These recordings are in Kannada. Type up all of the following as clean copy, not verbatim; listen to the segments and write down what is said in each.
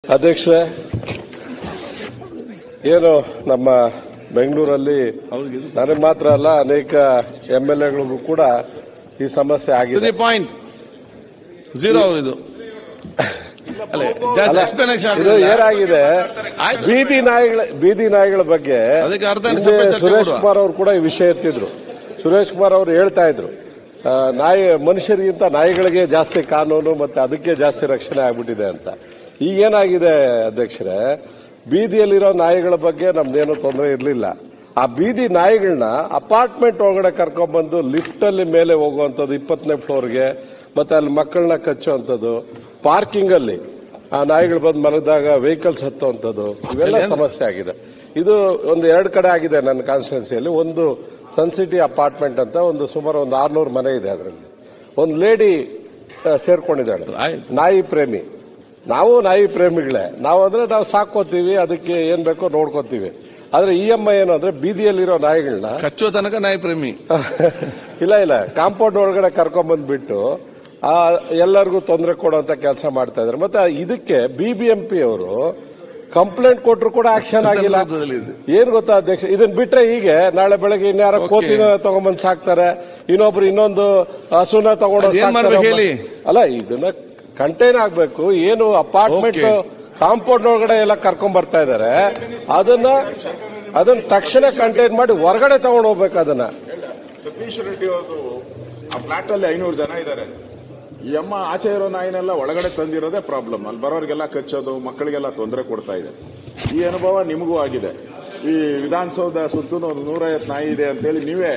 ಅಧ್ಯಕ್ಷ, ಏನು ನಮ್ಮ ಬೆಂಗಳೂರಲ್ಲಿ ನನಗೆ ಮಾತ್ರ ಅಲ್ಲ ಅನೇಕ ಎಂಎಲ್ಎಗಳಿಗೂ ಕೂಡ ಈ ಸಮಸ್ಯೆ ಆಗಿದೆ. ಪಾಯಿಂಟ್ ಝೀರೋ ಇದು ಏನಾಗಿದೆ, ಬೀದಿ ನಾಯಿಗಳ ಬಗ್ಗೆ ಸುರೇಶ್ ಕುಮಾರ್ ಅವರು ಕೂಡ ಈ ವಿಷಯ ಎತ್ತಿದ್ರು. ಸುರೇಶ್ ಕುಮಾರ್ ಅವರು ಹೇಳ್ತಾ ಇದ್ರು, ಮನುಷ್ಯರಿಗಿಂತ ನಾಯಿಗಳಿಗೆ ಜಾಸ್ತಿ ಕಾನೂನು ಮತ್ತೆ ಅದಕ್ಕೆ ಜಾಸ್ತಿ ರಕ್ಷಣೆ ಆಗ್ಬಿಟ್ಟಿದೆ ಅಂತ. ಈಗೇನಾಗಿದೆ ಅಧ್ಯಕ್ಷರೇ, ಬೀದಿಯಲ್ಲಿರೋ ನಾಯಿಗಳ ಬಗ್ಗೆ ನಮ್ದೇನೂ ತೊಂದರೆ ಇರಲಿಲ್ಲ. ಆ ಬೀದಿ ನಾಯಿಗಳನ್ನ ಅಪಾರ್ಟ್ಮೆಂಟ್ ಒಳಗಡೆ ಕರ್ಕೊಂಡ್ಬಂದು ಲಿಫ್ಟ್ ಅಲ್ಲಿ ಮೇಲೆ ಹೋಗುವಂಥದ್ದು 20ನೇ ಫ್ಲೋರ್ಗೆ, ಮತ್ತೆ ಅಲ್ಲಿ ಮಕ್ಕಳನ್ನ ಕಚ್ಚುವಂಥದ್ದು, ಪಾರ್ಕಿಂಗ್ ಅಲ್ಲಿ ಆ ನಾಯಿಗಳು ಬಂದು ಮಲಗಿದಾಗ ವೆಹಿಕಲ್ಸ್ ಹತ್ತುವಂಥದ್ದು, ಇವೆಲ್ಲ ಸಮಸ್ಯೆ ಆಗಿದೆ. ಇದು ಒಂದು 2 ಕಡೆ ಆಗಿದೆ ನನ್ನ ಕಾನ್ಸ್ಟಿಟ್ಯೂನ್ಸಿಯಲ್ಲಿ. ಒಂದು ಸನ್ ಸಿಟಿ ಅಪಾರ್ಟ್ಮೆಂಟ್ ಅಂತ ಸುಮಾರು 600 ಮನೆ ಇದೆ. ಅದರಲ್ಲಿ ಒಂದು ಲೇಡಿ ಸೇರ್ಕೊಂಡಿದ್ದಾಳೆ, ನಾಯಿ ಪ್ರೇಮಿ. ನಾವು ನಾಯಿ ಪ್ರೇಮಿಗಳೇ, ನಾವು ಸಾಕೋತೀವಿ, ಅದಕ್ಕೆ ಏನ್ ಬೇಕೋ ನೋಡ್ಕೋತೀವಿ. ಆದ್ರೆ EMI ಏನು ಅಂದ್ರೆ ಬೀದಿಯಲ್ಲಿರೋ ನಾಯಿಗಳನ್ನ ಕಚ್ಚುವ ತನಕ ನಾಯಿ ಪ್ರೇಮಿ ಇಲ್ಲ ಕಾಂಪೌಂಡ್ ಒಳಗಡೆ ಕರ್ಕೊಂಡ್ಬಂದ್ಬಿಟ್ಟು ಎಲ್ಲರಿಗೂ ತೊಂದರೆ ಕೊಡುವಂತ ಕೆಲಸ ಮಾಡ್ತಾ ಇದ್ದಾರೆ. ಮತ್ತೆ ಇದಕ್ಕೆ BBMP ಅವರು ಕಂಪ್ಲೇಂಟ್ ಕೊಟ್ಟರು ಕೂಡ ಆಕ್ಷನ್ ಆಗಿಲ್ಲ. ಏನ್ ಗೊತ್ತಾ ಅಧ್ಯಕ್ಷ, ಇದನ್ನ ಬಿಟ್ರೆ ಹೀಗೆ ನಾಳೆ ಬೆಳಗ್ಗೆ ಇನ್ಯಾರ ಕೋತಿನ ತಗೊಂಡ್ಬಂದ್ ಸಾಕ್ತಾರೆ, ಇನ್ನೊಬ್ರು ಇನ್ನೊಂದು ಹಸುನ ತಗೊಂಡು ಹೇಳಿ. ಅಲ್ಲ, ಇದನ್ನ ಕಂಟೈನ್ ಆಗ್ಬೇಕು. ಏನು ಅಪಾರ್ಟ್ಮೆಂಟ್ ಕಾಂಪೌಂಡ್ ಒಳಗಡೆ ಎಲ್ಲ ಕರ್ಕೊಂಡ್ ಬರ್ತಾ ಇದಾರೆ, ಅದನ್ನ ತಕ್ಷಣ ಕಂಟೈನ್ ಮಾಡಿ ಹೊರಗಡೆ ತಗೊಂಡು ಹೋಗ್ಬೇಕು. ಅದನ್ನ ಸತೀಶ್ ರೆಡ್ಡಿ ಅವರು ಆ ಫ್ಲಾಟ್ ಅಲ್ಲಿ 500 ಜನ ಇದ್ದಾರೆ. ಈ ಅಮ್ಮ ಆಚೆ ಇರೋ ನಾಯಿನೆಲ್ಲ ಒಳಗಡೆ ತಂದಿರೋದೇ ಪ್ರಾಬ್ಲಮ್. ಅಲ್ಲಿ ಬರೋರಿಗೆಲ್ಲ ಕಚ್ಚೋದು, ಮಕ್ಕಳಿಗೆಲ್ಲ ತೊಂದರೆ ಕೊಡ್ತಾ ಇದೆ. ಈ ಅನುಭವ ನಿಮಗೂ ಆಗಿದೆ. ಈ ವಿಧಾನಸೌಧ ಸುತ್ತೂ 150 ನಾಯಿ ಇದೆ ಅಂತೇಳಿ ನೀವೇ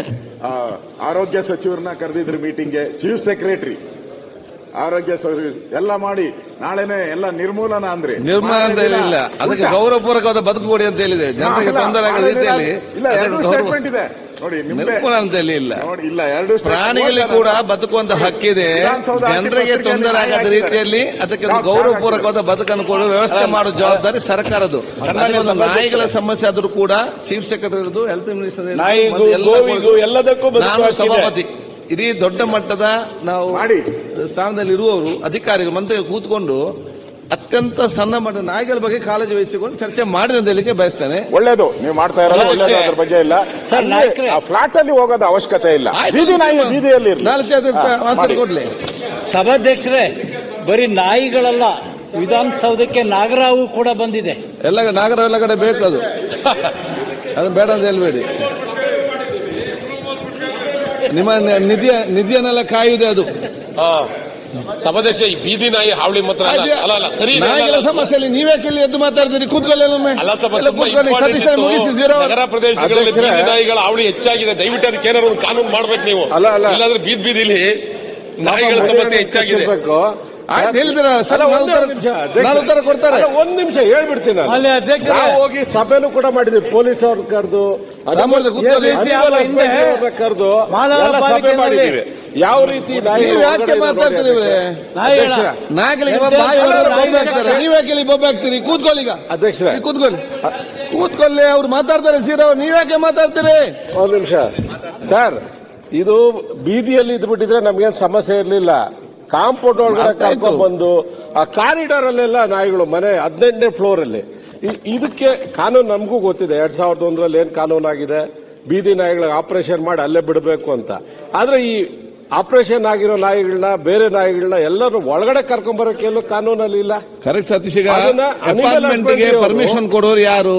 ಆರೋಗ್ಯ ಸಚಿವರನ್ನ ಕರೆದಿದ್ರಿ ಮೀಟಿಂಗ್ಗೆ, ಚೀಫ್ ಸೆಕ್ರೆಟರಿ ಆರೋಗ್ಯ ಸರ್ವಿಸ್ ಎಲ್ಲ ಮಾಡಿ ನಾಳೆನೆ ಎಲ್ಲ ನಿರ್ಮೂಲನ ಅಂದ್ರೆ ನಿರ್ಮೂಲನ ಅಂತ ಹೇಳಿಲ್ಲ, ಅದಕ್ಕೆ ಗೌರವಪೂರ್ವಕವಾದ ಬದುಕು ಕೊಡಿ ಅಂತ ಹೇಳಿದೆ. ಜನರಿಗೆ ತೊಂದರೆ ಆಗದ ರೀತಿಯಲ್ಲಿ ಇದೆ ನೋಡಿ. ನಿರ್ಮೂಲನ ಅಂತ ಹೇಳಿಲ್ಲ. ಇಲ್ಲ, 2 ಪ್ರಾಣಿಗಳಿಗೆ ಕೂಡ ಬದುಕುವಂತ ಹಕ್ಕಿದೆ. ಜನರಿಗೆ ತೊಂದರೆ ಆಗದ ರೀತಿಯಲ್ಲಿ ಅದಕ್ಕೆ ಗೌರವಪೂರ್ವಕವಾದ ಬದುಕನ್ನು ಕೊಡುವ ವ್ಯವಸ್ಥೆ ಮಾಡುವ ಜವಾಬ್ದಾರಿ ಸರ್ಕಾರದ್ದು. ನಾಯಿಗಳ ಸಮಸ್ಯೆ ಆದರೂ ಕೂಡ ಚೀಫ್ ಸೆಕ್ರೆಟರಿ, ಹೆಲ್ತ್ ಮಿನಿಸ್ಟರ್, ನಾನು ಸಭಾಪತಿ, ಇಡೀ ದೊಡ್ಡ ಮಟ್ಟದ ನಾವು ಸ್ಥಾನದಲ್ಲಿ ಇರುವವರು ಅಧಿಕಾರಿಗಳು ಮಂತ್ರಿ ಕೂತ್ಕೊಂಡು ಅತ್ಯಂತ ಸಣ್ಣ ಮಟ್ಟದ ನಾಯಿಗಳ ಬಗ್ಗೆ ಕಾಳಜಿ ವಹಿಸಿಕೊಂಡು ಚರ್ಚೆ ಮಾಡಿದ ಅಂತ ಹೇಳಿಕೆ ಬಯಸ್ತೇನೆ. ಒಳ್ಳೇದು ನೀವು ಮಾಡ್ತಾ ಇರೋದು, ಒಳ್ಳೇದು, ಅದ್ರ ಬಗ್ಗೆ ಇಲ್ಲ. ಫ್ಲಾಟ್ ಅಲ್ಲಿ ಹೋಗೋದು ಅವಶ್ಯಕತೆ ಇಲ್ಲ, ಬೀದಿಯಲ್ಲಿ ಕೊಡ್ಲಿ. ಸಭಾಧ್ಯಕ್ಷರೇ, ಬರೀ ನಾಯಿಗಳಲ್ಲ, ವಿಧಾನಸೌಧಕ್ಕೆ ನಾಗರಾವು ಕೂಡ ಬಂದಿದೆ. ಎಲ್ಲ ನಾಗರಾವ್ ಎಲ್ಲ ಕಡೆ ಬೇಕು, ಅದು ಬೇಡ ಅಂತ ಹೇಳ್ಬೇಡಿ. ನಿಮ್ಮ ನಿಧಿಯನ್ನೆಲ್ಲ ಕಾಯುವುದೇ ಅದು. ಸಭಾಧ್ಯಕ್ಷ, ಈ ಬೀದಿ ನಾಯಿ ಹಾವಳಿ ಮಾತ್ರ ಸರಿ, ನಾಯಿಗಳ ಸಮಸ್ಯೆಯಲ್ಲಿ ನೀವೇ ಕೇಳಿ ಎದ್ದು ಮಾತಾಡ್ತೀರಿ. ಕೂತ್ಕೊಳ್ಳಿ, ನಗರ ಪ್ರದೇಶಗಳಲ್ಲಿ ಬೀದಿ ನಾಯಿಗಳ ಹಾವಳಿ ಹೆಚ್ಚಾಗಿದೆ. ದಯವಿಟ್ಟು ಅದಕ್ಕೆ ಏನಾದ್ರು ಒಂದು ಕಾನೂನು ಮಾಡ್ಬೇಕು ನೀವು. ಇಲ್ಲಾಂದ್ರೆ ಬೀದಿಲಿ ನಾಯಿಗಳ ಸಮಸ್ಯೆ ಹೆಚ್ಚಾಗಿದೆ. ಹೇಳಿದ್ರ ಸರ್, ಉತ್ತರ ಕೊಡ್ತಾರೆ. 1 ನಿಮಿಷ ಹೇಳ್ಬಿಡ್ತೀನಿ. ನಾವು ಹೋಗಿ ಸಭೆನೂ ಕೂಡ ಮಾಡಿದ್ವಿ, ಪೊಲೀಸ್ ಅವ್ರು ಕರೆದು ಕರೆದು ಸಭೆ ಮಾಡಿದೀವಿ. ಯಾವ ರೀತಿ ಯಾಕೆ ಮಾತಾಡ್ತೀರಿ? ನಾಯಿಗಳಿಗೆ ಬೊಬ್ಬೆ ಹಾಕ್ತಾರೆ, ನೀವೇ ಕೇಳಿ ಬೊಬ್ಬೆ ಹಾಕ್ತೀರಿ. ಕೂತ್ಕೊಳ್ಳಿ ಈಗ ಅಧ್ಯಕ್ಷರೇ, ಕೂತ್ಕೊಳ್ಳಿ, ಅವ್ರು ಮಾತಾಡ್ತಾರೆ. ಸೀರಾ ನೀವ್ಯಾಕೆ ಮಾತಾಡ್ತೀರಿ? 1 ನಿಮಿಷ ಸರ್. ಇದು ಬೀದಿಯಲ್ಲಿ ಇದ್ಬಿಟ್ಟಿದ್ರೆ ನಮ್ಗೇನು ಸಮಸ್ಯೆ ಇರಲಿಲ್ಲ. ಕಾಂಪೌಂಡ್ ಒಳಗಡೆ ಕರ್ಕೊಂಡ್ ಬಂದು ಆ ಕಾರಿಡಾರ್ ಅಲ್ಲೆಲ್ಲ ನಾಯಿಗಳು, ಮನೆ 18ನೇ ಫ್ಲೋರ್ ಅಲ್ಲಿ. ಇದಕ್ಕೆ ಕಾನೂನು ನಮಗೂ ಗೊತ್ತಿದೆ. 2001ರಲ್ಲಿ ಏನ್ ಕಾನೂನು ಆಗಿದೆ, ಬೀದಿ ನಾಯಿಗಳಿಗೆ ಆಪರೇಷನ್ ಮಾಡಿ ಅಲ್ಲೇ ಬಿಡಬೇಕು ಅಂತ. ಆದ್ರೆ ಈ ಆಪರೇಷನ್ ಆಗಿರೋ ನಾಯಿಗಳನ್ನ, ಬೇರೆ ನಾಯಿಗಳನ್ನ ಎಲ್ಲರೂ ಒಳಗಡೆ ಕರ್ಕೊಂಡ್ ಬರೋಕೆ ಎಲ್ಲೂ ಕಾನೂನಲ್ಲಿ ಇಲ್ಲ. ಕರೆಕ್ಟ್ ಸತೀಶ್. ಅಪಾರ್ಟ್ಮೆಂಟ್ಗೆ ಪರ್ಮಿಷನ್ ಕೊಡೋರು ಯಾರು?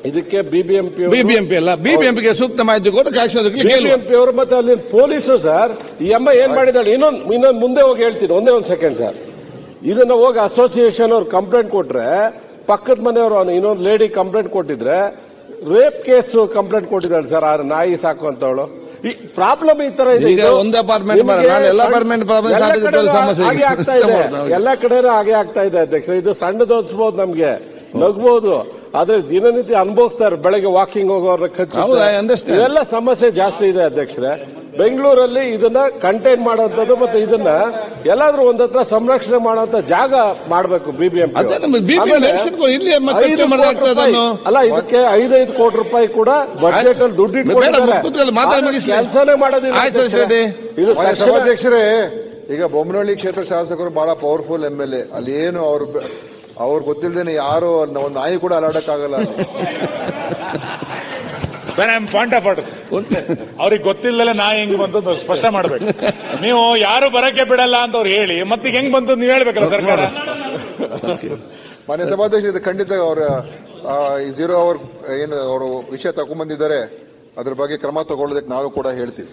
ಇದಕ್ಕೆ ಬಿಬಿಎಂಪಿ ಅಲ್ಲ, ಬಿಬಿಎಂಪಿಗೆ ಸೂಕ್ತ ಮಾಹಿತಿ ಕೊಟ್ಟು ಬಿಬಿಎಂಪಿ ಅವರು ಮತ್ತೆ ಅಲ್ಲಿ ಪೊಲೀಸರು. ಸರ್, ಈ ಅಮ್ಮ ಏನ್ ಮಾಡಿದಾಳೆ, ಇನ್ನೊಂದು ಮುಂದೆ ಹೋಗಿ ಹೇಳ್ತೀನಿ, ಒಂದೇ ಒಂದು ಸೆಕೆಂಡ್ ಸರ್. ಇದನ್ನ ಹೋಗಿ ಅಸೋಸಿಯೇಷನ್ ಅವ್ರು ಕಂಪ್ಲೇಂಟ್ ಕೊಟ್ರೆ, ಪಕ್ಕದ ಮನೆಯವರು ಇನ್ನೊಂದು ಲೇಡಿ ಕಂಪ್ಲೇಂಟ್ ಕೊಟ್ಟಿದ್ರೆ, ರೇಪ್ ಕೇಸ್ ಕಂಪ್ಲೇಂಟ್ ಕೊಟ್ಟಿದ್ದಾಳೆ ಸರ್, ಆ ನಾಯಿ ಸಾಕುವಂತವಳು. ಈ ಪ್ರಾಬ್ಲಮ್ ಈ ತರ ಇದೆ. ಒಂದು ಅಪಾರ್ಟ್ಮೆಂಟ್ ಸಮಸ್ಯೆ ಎಲ್ಲ ಕಡೆನೂ ಹಾಗೆ ಆಗ್ತಾ ಇದೆ ಅಧ್ಯಕ್ಷ. ಇದು ಸಣ್ಣದು ಅನ್ಸ್ಬೋದು, ನಮ್ಗೆ ನಗ್ಬಹುದು, ಆದ್ರೆ ದಿನನಿತ್ಯ ಅನುಭವಿಸ್ತಾರೆ. ಬೆಳಗ್ಗೆ ವಾಕಿಂಗ್ ಹೋಗೋರ್ನ ಕಚ್ಚಿ ಇವೆಲ್ಲ ಸಮಸ್ಯೆ ಜಾಸ್ತಿ ಇದೆ ಅಧ್ಯಕ್ಷರೇ. ಬೆಂಗಳೂರಲ್ಲಿ ಇದನ್ನ ಕಂಟೈನ್ ಮಾಡುವಂತದ್ದು ಮತ್ತೆ ಇದನ್ನ ಎಲ್ಲಾದ್ರೂ ಒಂದತ್ರ ಸಂರಕ್ಷಣೆ ಮಾಡುವಂತ ಜಾಗ ಮಾಡಬೇಕು BBMP. ಅಲ್ಲ, ಇದಕ್ಕೆ 5 ಕೋಟಿ ರೂಪಾಯಿ ಕೂಡ ಬಜೆಟ್ ಅಲ್ಲಿ ದುಡ್ಡು ಕೆಲಸನೇ ಮಾಡೋದಿಲ್ಲ. ಇದು ಸಭಾಧ್ಯಕ್ಷರೇ, ಈಗ ಬೊಮ್ಮನಹಳ್ಳಿ ಕ್ಷೇತ್ರ ಶಾಸಕರು ಬಹಳ ಪವರ್ಫುಲ್ MLA. ಅಲ್ಲಿ ಏನು ಅವರು ಅವ್ರು ಗೊತ್ತಿಲ್ಲದೇನೆ ಯಾರು ಒಂದು ನಾಯಿ ಕೂಡ ಅಲಾಡಕ್ಕಾಗಲ್ಲ. ಪಾಯಿಂಟ್ ಆಫ್ ಆರ್ಡರ್ ಅವ್ರಿಗೆ ಗೊತ್ತಿಲ್ಲದೆ ನಾ ಹೆಂಗ್ ಬಂತು ಸ್ಪಷ್ಟ ಮಾಡ್ಬೇಕು. ನೀವು ಯಾರು ಬರಕ್ಕೆ ಬಿಡಲ್ಲ ಅಂತ ಅವ್ರು ಹೇಳಿ ಮತ್ತೆ ಹೆಂಗ್ ಬಂತು ನೀವು ಹೇಳ್ಬೇಕಲ್ಲ ಸರ್ಕಾರ. ಮಾನ್ಯ ಸಭಾಧ್ಯಕ್ಷ, ಇದು ಖಂಡಿತ ಅವರ 0 ಅವರ್ ಏನು ಅವರು ವಿಷಯ ತಗೊಂಡ್ಬಂದಿದ್ದಾರೆ, ಅದ್ರ ಬಗ್ಗೆ ಕ್ರಮ ತಗೊಳ್ಳೋದಕ್ಕೆ ನಾವು ಕೂಡ ಹೇಳ್ತೀವಿ.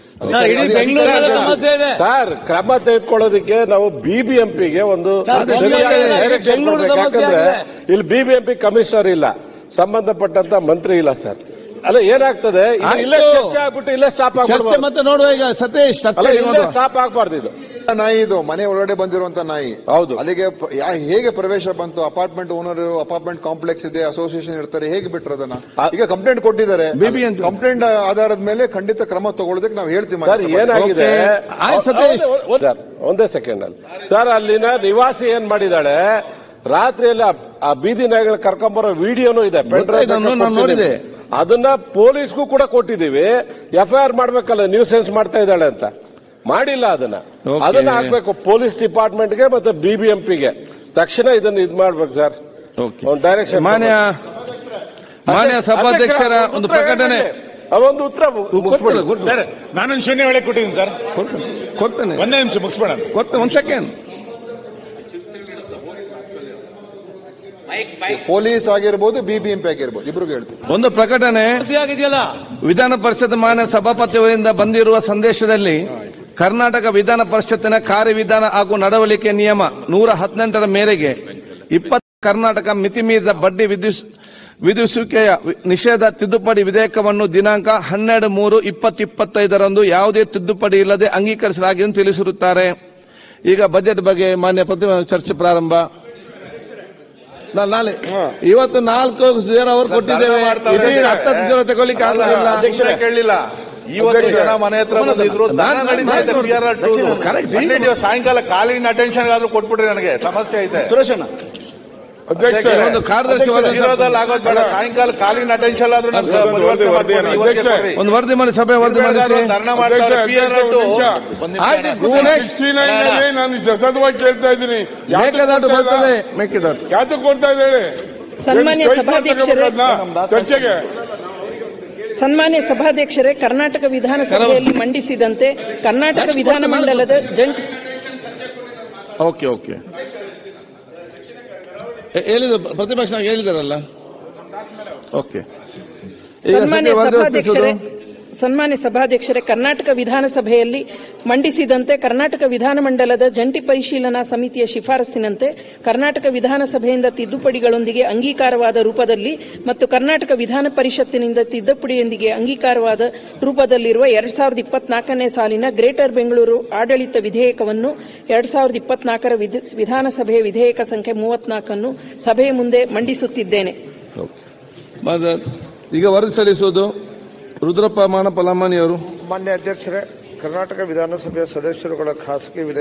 ಸರ್, ಕ್ರಮ ತೆಗೆದುಕೊಳ್ಳೋದಕ್ಕೆ ನಾವು ಬಿಬಿಎಂಪಿಗೆ ಒಂದು ಯಾಕಂದ್ರೆ ಇಲ್ಲಿ ಬಿಬಿಎಂಪಿ ಕಮಿಷನರ್ ಇಲ್ಲ, ಸಂಬಂಧಪಟ್ಟಂತ ಮಂತ್ರಿ ಇಲ್ಲ ಸರ್. ಅಲ್ಲ, ಏನಾಗ್ತದೆ ಇಲ್ಲೇ ಚರ್ಚೆ ಆಗ್ಬಿಟ್ಟು ಇಲ್ಲೇ ಸ್ಟಾಪ್ ಚರ್ಚೆ ಮತ್ತೆ ನೋಡುವ. ಈಗ ಸತೀಶ್ ಸ್ಟಾಪ್ ಆಗ್ಬಾರ್ದು. ಇದು ನಾಯಿ, ಇದು ಮನೆ ಒಳಗಡೆ ಬಂದಿರುವಂತ ನಾಯಿ. ಹೌದು. ಅಲ್ಲಿಗೆ ಹೇಗೆ ಪ್ರವೇಶ ಬಂತು? ಅಪಾರ್ಟ್ಮೆಂಟ್ ಓನರ್, ಅಪಾರ್ಟ್ಮೆಂಟ್ ಕಾಂಪ್ಲೆಕ್ಸ್ ಇದೆ, ಅಸೋಸಿಯೇಷನ್ ಇರ್ತಾರೆ, ಹೇಗೆ ಬಿಟ್ರು ಅದನ್ನ? ಈಗ ಕಂಪ್ಲೇಂಟ್ ಕೊಟ್ಟಿದ್ದಾರೆ. ಕಂಪ್ಲೇಂಟ್ ಆಧಾರದ ಮೇಲೆ ಖಂಡಿತ ಕ್ರಮ ತಗೊಳ್ಳೋದಕ್ಕೆ ನಾವು ಹೇಳ್ತೀವಿ. ಸರ್, ಏನಾಗಿದೆ ಒಂದೇ ಸೆಕೆಂಡ್ ಅಲ್ಲಿ ಸರ್, ಅಲ್ಲಿನ ನಿವಾಸಿ ಏನ್ ಮಾಡಿದಾಳೆ, ರಾತ್ರಿಯಲ್ಲಿ ಆ ಬೀದಿ ನಾಯಿಗಳು ಕರ್ಕೊಂಬರೋ ವಿಡಿಯೋನು ಇದೆ, ನೋಡಿದೆ. ಅದನ್ನ ಪೊಲೀಸ್ಗೂ ಕೂಡ ಕೊಟ್ಟಿದ್ದೀವಿ. FIR ಮಾಡ್ಬೇಕಲ್ಲ, ನ್ಯೂಸೆನ್ಸ್ ಮಾಡ್ತಾ ಇದ್ದಾಳೆ ಅಂತ. ಮಾಡಿಲ್ಲ. ಅದನ್ನ ಹಾಕ್ಬೇಕು ಪೊಲೀಸ್ ಡಿಪಾರ್ಟ್ಮೆಂಟ್ಗೆ ಮತ್ತೆ ಬಿಬಿಎಂಪಿಗೆ. ತಕ್ಷಣ ಇದನ್ನ ಇದು ಮಾಡ್ಬೇಕು ಸರ್, ಡೈರೆಕ್ಷನ್. ಮಾನ್ಯ ಸಭಾಧ್ಯಕ್ಷರ ಒಂದು ಪ್ರಕಟಣೆ, ಅದೊಂದು ಉತ್ತರ ಸರ್. ನಾನೊಂದು ಶೂನ್ಯ ವೇಳೆ ಕೊಟ್ಟಿದ್ದೀನಿ ಸರ್, ಕೊಡ್ತೇನೆ. ಒಂದೇ ನಿಮಿಷ ಮುಗಿಸ್ಬೇಡ. ಒಂದ್ ಸೆಕೆಂಡ್. ಪೊಲೀಸ್ ಆಗಿರ್ಬೋದು, ಬಿಬಿಎಂಪಿ ಆಗಿರ್ಬೋದು, ಇಬ್ರಿಗೂ ಹೇಳ್ತೀವಿ. ಒಂದು ಪ್ರಕಟಣೆ. ವಿಧಾನ ಪರಿಷತ್ ಮಾನ್ಯ ಸಭಾಪತಿಯವರಿಂದ ಬಂದಿರುವ ಸಂದೇಶದಲ್ಲಿ ಕರ್ನಾಟಕ ವಿಧಾನ ಪರಿಷತ್ತಿನ ಕಾರ್ಯವಿಧಾನ ಹಾಗೂ ನಡವಳಿಕೆ ನಿಯಮ 118ರ ಮೇರೆಗೆ 20 ಕರ್ನಾಟಕ ಮಿತಿ ಮೀರಿದ ಬಡ್ಡಿ ವಿಧಿಸುವಿಕೆಯ ನಿಷೇಧ ತಿದ್ದುಪಡಿ ವಿಧೇಯಕವನ್ನು ದಿನಾಂಕ 12/3/2025ರಂದು ಯಾವುದೇ ತಿದ್ದುಪಡಿ ಇಲ್ಲದೆ ಅಂಗೀಕರಿಸಲಾಗಿದೆ ಎಂದು ತಿಳಿಸಿರುತ್ತಾರೆ. ಈಗ ಬಜೆಟ್ ಬಗ್ಗೆ ಮಾನ್ಯ ಪ್ರತಿಭಟನಾ ಚರ್ಚೆ ಪ್ರಾರಂಭ. ನಾಳೆ ಇವತ್ತು 4 ಅವರ್ ಕೊಟ್ಟಿದ್ದೇವೆ. 10 ತಗೊಳ್ಳಿಕ್ಕೆ ಆಗುದಿಲ್ಲ. ಅಧ್ಯಕ್ಷರೇ ಕೇಳಲಿಲ್ಲ. ಇವತ್ತು ಜನ ಮನೆ ಹತ್ರ ಬಂದಿದ್ರು, ಸಾಯಂಕಾಲ ಕಾಲಿನ ಅಟೆನ್ಷನ್ ಆದ್ರೂ ಕೊಟ್ಬಿಡ್ರಿ, ನನಗೆ ಸಮಸ್ಯೆ ಐತೆ. ಸುರೇಶಣ್ಣ ಒಂದು ಕಾರ್ಯದರ್ಶಿ ಆಗೋದು ಬೇಡ, ಸಾಯಂಕಾಲ ಕಾಲಿನ ಅಟೆನ್ಷನ್ ಆದ್ರೂ ಒಂದು ವರದಿ ಮಾಡಿ, ಸಭೆ ವರದಿ ಮಾಡಿ. ಧರ್ನಾ ಮಾಡ್ತಾರೆ. ನಾನು ಸತತವಾಗಿ ಕೇಳ್ತಾ ಇದ್ದೀನಿ, ಮೇಕೆದಾಟು ಬರ್ತದೆ, ಮೇಕೆದಾಟು ಯಾತಕ್ಕೆ ಕೊಡ್ತಾ ಇದ್ದೇನೆ ಚರ್ಚೆಗೆ. ಸನ್ಮಾನ್ಯ ಸಭಾಧ್ಯಕ್ಷರೇ, ಕರ್ನಾಟಕ ವಿಧಾನಸಭೆಯಲ್ಲಿ ಮಂಡಿಸಿದಂತೆ ಕರ್ನಾಟಕ ವಿಧಾನಮಂಡಲದ ಜಂಟಿ ಓಕೆ ಹೇಳಿದ್ರು, ಪ್ರತಿಪಕ್ಷ ಹೇಳಿದಾರಲ್ಲ. ಓಕೆ. ಸನ್ಮಾನ್ಯ ಸಭಾಧ್ಯಕ್ಷರೇ, ಕರ್ನಾಟಕ ವಿಧಾನಸಭೆಯಲ್ಲಿ ಮಂಡಿಸಿದಂತೆ ಕರ್ನಾಟಕ ವಿಧಾನಮಂಡಲದ ಜಂಟಿ ಪರಿಶೀಲನಾ ಸಮಿತಿಯ ಶಿಫಾರಸ್ಸಿನಂತೆ ಕರ್ನಾಟಕ ವಿಧಾನಸಭೆಯಿಂದ ತಿದ್ದುಪಡಿಗಳೊಂದಿಗೆ ಅಂಗೀಕಾರವಾದ ರೂಪದಲ್ಲಿ ಮತ್ತು ಕರ್ನಾಟಕ ವಿಧಾನ ಪರಿಷತ್ತಿನಿಂದ ತಿದ್ದುಪಡಿಯೊಂದಿಗೆ ಅಂಗೀಕಾರವಾದ ರೂಪದಲ್ಲಿರುವ 2024ನೇ ಸಾಲಿನ ಗ್ರೇಟರ್ ಬೆಂಗಳೂರು ಆಡಳಿತ ವಿಧೇಯಕವನ್ನು 2024ರ ವಿಧಾನಸಭೆಯ ವಿಧೇಯಕ ಸಂಖ್ಯೆ 34 ಸಭೆಯ ಮುಂದೆ ಮಂಡಿಸುತ್ತಿದ್ದೇನೆ. ಈಗ ವರದಿ ಸಲ್ಲಿಸುವುದು ರುದ್ರಪ್ಪ ಮಾನಪ್ಪ ಲಮಾನಿ ಅವರು. ಮಾನ್ಯ ಅಧ್ಯಕ್ಷರೇ, ಕರ್ನಾಟಕ ವಿಧಾನಸಭೆಯ ಸದಸ್ಯರುಗಳ ಖಾಸಗಿ ವಿಧೇಯಕ